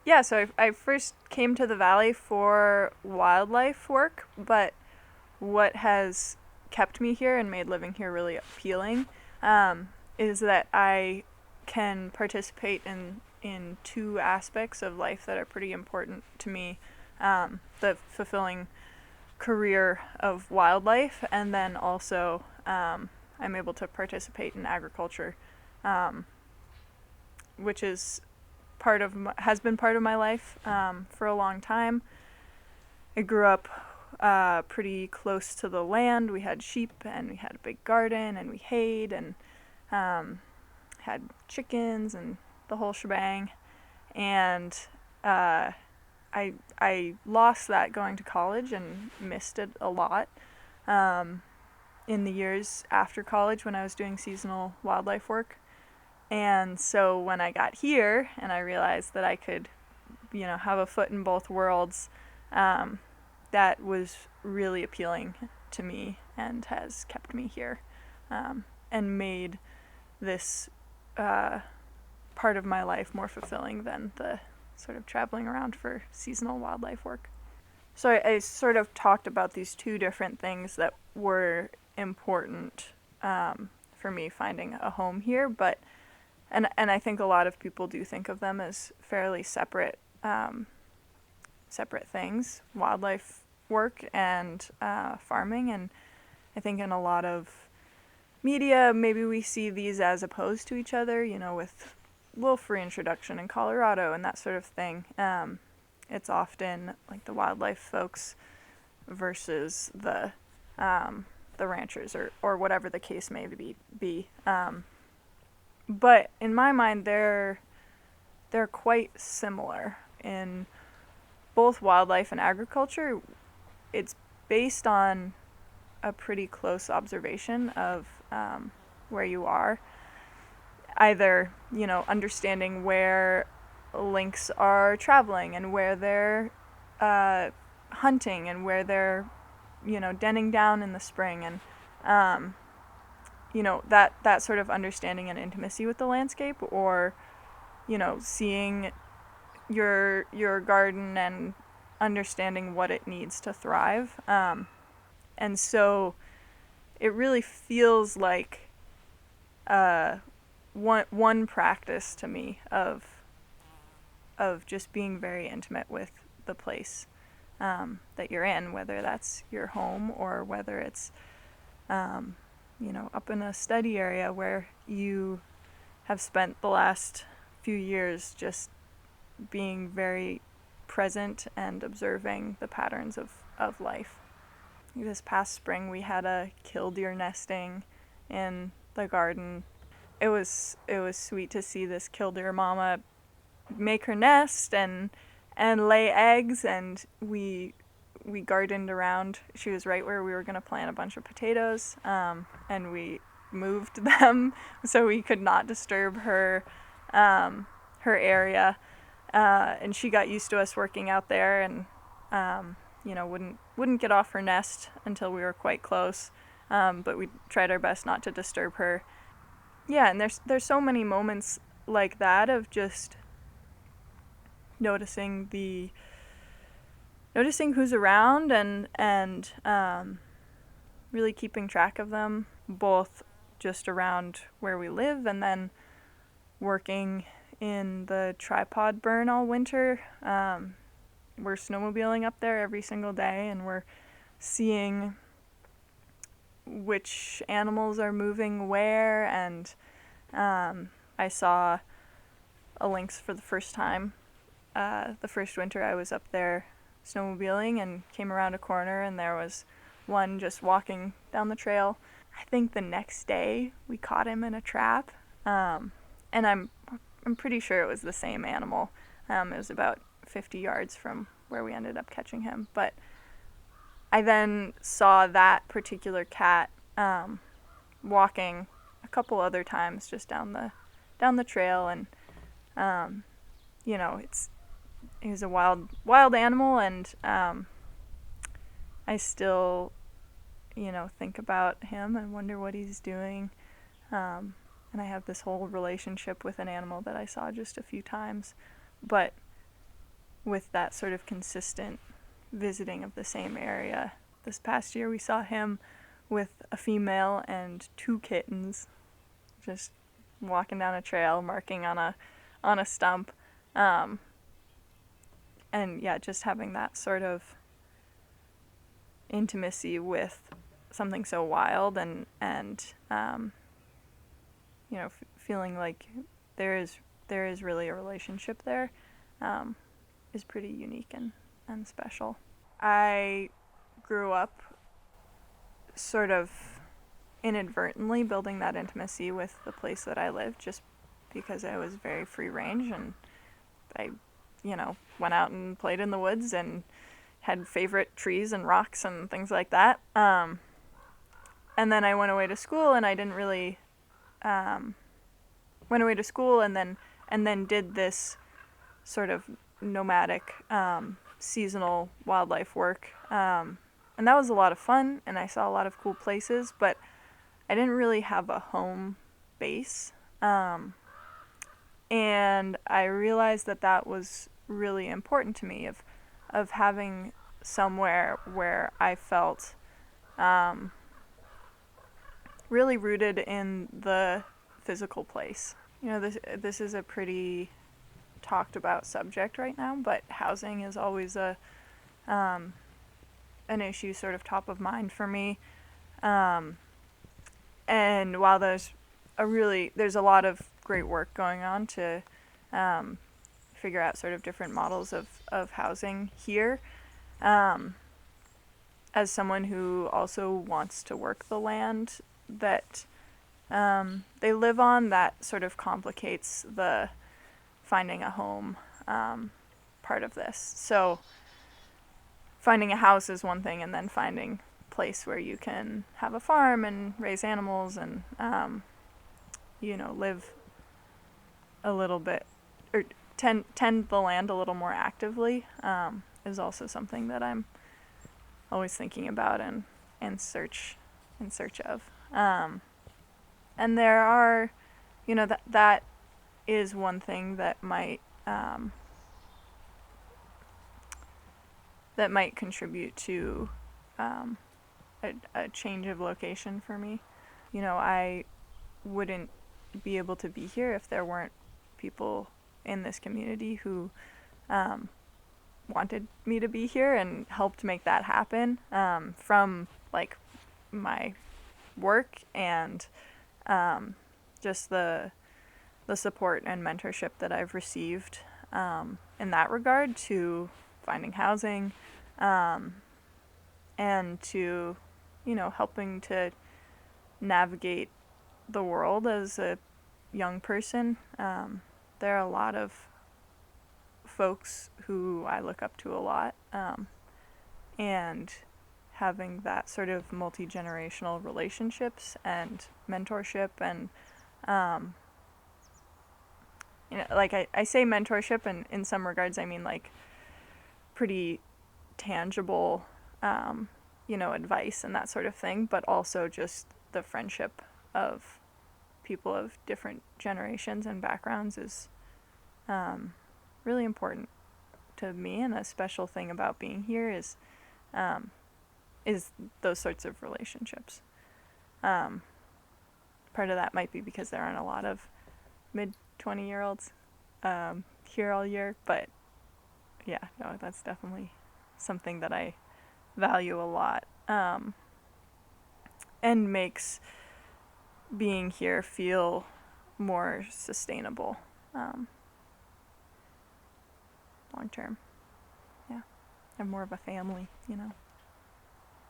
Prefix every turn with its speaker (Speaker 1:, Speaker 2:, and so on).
Speaker 1: Yeah, so I first came to the valley for wildlife work, but what has kept me here and made living here really appealing is that I can participate in two aspects of life that are pretty important to me, the fulfilling career of wildlife, and then also I'm able to participate in agriculture, um, which is has been part of my life for a long time. I grew up pretty close to the land. We had sheep and we had a big garden and we hayed and um, had chickens and the whole shebang. And uh, I lost that going to college and missed it a lot um, in the years after college when I was doing seasonal wildlife work. And so when I got here and I realized that I could, have a foot in both worlds, um, that was really appealing to me and has kept me here and made this uh, part of my life more fulfilling than the sort of traveling around for seasonal wildlife work. So I sort of talked about these two different things that were important for me finding a home here, but and I think a lot of people do think of them as fairly separate things, wildlife work and farming. And I think in a lot of media, maybe we see these as opposed to each other, with wolf reintroduction in Colorado and that sort of thing. It's often like the wildlife folks versus the ranchers or whatever the case may be. But in my mind, they're quite similar in both wildlife and agriculture. It's based on a pretty close observation of where you are. Either, understanding where lynx are traveling and where they're hunting and where they're, denning down in the spring and, that sort of understanding and intimacy with the landscape, or, seeing your garden and understanding what it needs to thrive. And so it really feels like one practice to me of just being very intimate with the place that you're in, whether that's your home or whether it's up in a study area where you have spent the last few years just being very present and observing the patterns of life. This past spring we had a killdeer nesting in the garden. It was sweet to see this killdeer mama make her nest and lay eggs, and we gardened around. She was right where we were going to plant a bunch of potatoes, and we moved them so we could not disturb her area. And she got used to us working out there, and wouldn't get off her nest until we were quite close. But we tried our best not to disturb her. Yeah, and there's so many moments like that of just noticing who's around and really keeping track of them, both just around where we live and then working in the tripod burn all winter. We're snowmobiling up there every single day, and we're seeing which animals are moving where. And I saw a lynx for the first time the first winter I was up there snowmobiling, and came around a corner and there was one just walking down the trail. I think the next day we caught him in a trap, and I'm pretty sure it was the same animal. It was about 50 yards from where we ended up catching him. But I then saw that particular cat walking a couple other times just down the trail, and he's a wild animal, and I still think about him and wonder what he's doing. And I have this whole relationship with an animal that I saw just a few times, but with that sort of consistent visiting of the same area. This past year we saw him with a female and 2 kittens, just walking down a trail, marking on a stump, and yeah, just having that sort of intimacy with something so wild, and feeling like there is really a relationship there, is pretty unique and special. I grew up sort of inadvertently building that intimacy with the place that I lived, just because I was very free range, and I, went out and played in the woods and had favorite trees and rocks and things like that. And then I went away to school, and I didn't really went away to school, and then did this sort of nomadic, seasonal wildlife work. And that was a lot of fun, and I saw a lot of cool places, but I didn't really have a home base. And I realized that was really important to me, of having somewhere where I felt really rooted in the physical place. This is a pretty talked about subject right now, but housing is always an issue sort of top of mind for me. And while there's a lot of great work going on to figure out sort of different models of housing here, as someone who also wants to work the land that they live on, that sort of complicates the finding a home part of this. So finding a house is one thing, and then finding a place where you can have a farm and raise animals and live a little bit, or tend the land a little more actively, is also something that I'm always thinking about and in search of. And there are, that is one thing that might contribute to a change of location for me. I wouldn't be able to be here if there weren't people in this community who wanted me to be here and helped make that happen, from like my work and just the support and mentorship that I've received in that regard, to finding housing, and to helping to navigate the world as a young person. There are a lot of folks who I look up to a lot, and having that sort of multi-generational relationships and mentorship, and like I say mentorship, and in some regards I mean like pretty tangible advice and that sort of thing, but also just the friendship of people of different generations and backgrounds is really important to me. And a special thing about being here is those sorts of relationships. Part of that might be because there aren't a lot of mid-20-year-olds here all year, but yeah, no, that's definitely something that I value a lot, and makes being here feel more sustainable long term. Yeah, I'm more of a family,